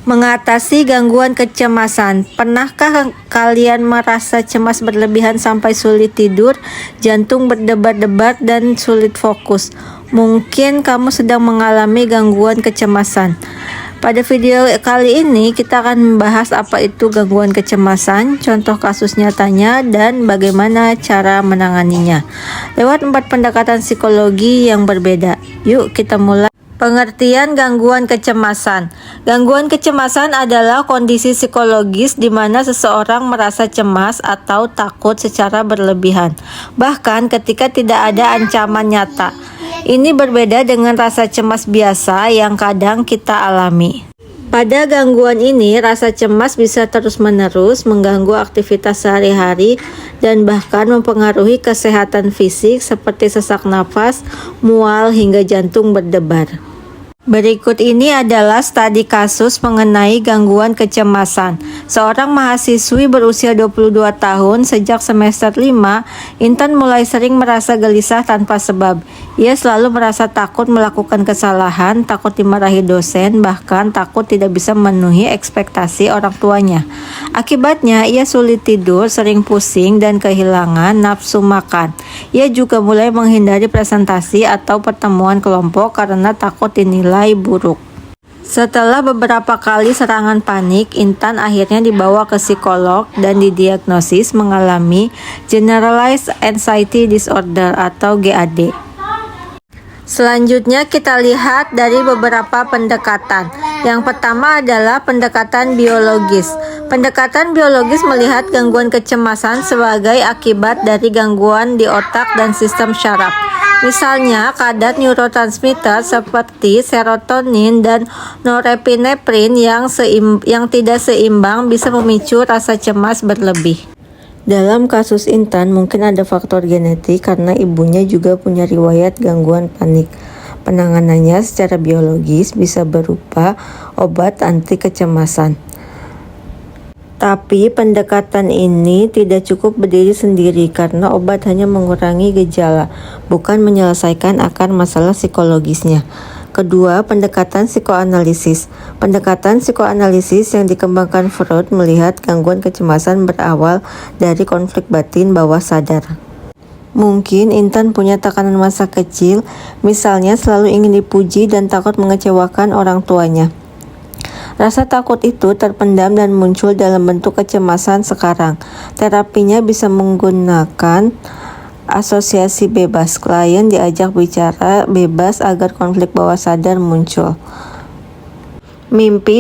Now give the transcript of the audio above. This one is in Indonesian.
Mengatasi gangguan kecemasan. Pernahkah kalian merasa cemas berlebihan sampai sulit tidur, jantung berdebar-debar, dan sulit fokus? Mungkin kamu sedang mengalami gangguan kecemasan. Pada video kali ini kita akan membahas apa itu gangguan kecemasan, contoh kasus nyatanya, dan bagaimana cara menanganinya lewat 4 pendekatan psikologi yang berbeda. Yuk kita mulai. Pengertian gangguan kecemasan. Gangguan kecemasan adalah kondisi psikologis di mana seseorang merasa cemas atau takut secara berlebihan, bahkan ketika tidak ada ancaman nyata. Ini berbeda dengan rasa cemas biasa yang kadang kita alami. Pada gangguan ini, rasa cemas bisa terus-menerus mengganggu aktivitas sehari-hari dan bahkan mempengaruhi kesehatan fisik seperti sesak nafas, mual, hingga jantung berdebar. Berikut ini adalah studi kasus mengenai gangguan kecemasan. Seorang mahasiswi berusia 22 tahun, sejak semester 5, Intan mulai sering merasa gelisah tanpa sebab. Ia selalu merasa takut melakukan kesalahan, takut dimarahi dosen, bahkan takut tidak bisa memenuhi ekspektasi orang tuanya. Akibatnya, ia sulit tidur, sering pusing, dan kehilangan nafsu makan. Ia juga mulai menghindari presentasi atau pertemuan kelompok karena takut dinilai buruk. Setelah beberapa kali serangan panik, Intan akhirnya dibawa ke psikolog dan didiagnosis mengalami Generalized Anxiety Disorder atau GAD. Selanjutnya kita lihat dari beberapa pendekatan. Yang pertama adalah pendekatan biologis. Pendekatan biologis melihat gangguan kecemasan sebagai akibat dari gangguan di otak dan sistem syaraf. Misalnya, kadar neurotransmitter seperti serotonin dan norepinefrin yang tidak seimbang bisa memicu rasa cemas berlebih. Dalam kasus Intan, mungkin ada faktor genetik karena ibunya juga punya riwayat gangguan panik. Penanganannya secara biologis bisa berupa obat anti kecemasan. Tapi pendekatan ini tidak cukup berdiri sendiri karena obat hanya mengurangi gejala, bukan menyelesaikan akar masalah psikologisnya. Kedua, pendekatan psikoanalisis. Pendekatan psikoanalisis yang dikembangkan Freud melihat gangguan kecemasan berawal dari konflik batin bawah sadar. Mungkin Intan punya tekanan masa kecil, misalnya selalu ingin dipuji dan takut mengecewakan orang tuanya. Rasa takut itu terpendam dan muncul dalam bentuk kecemasan sekarang. Terapinya bisa menggunakan asosiasi bebas. Klien diajak bicara bebas agar konflik bawah sadar muncul. Mimpi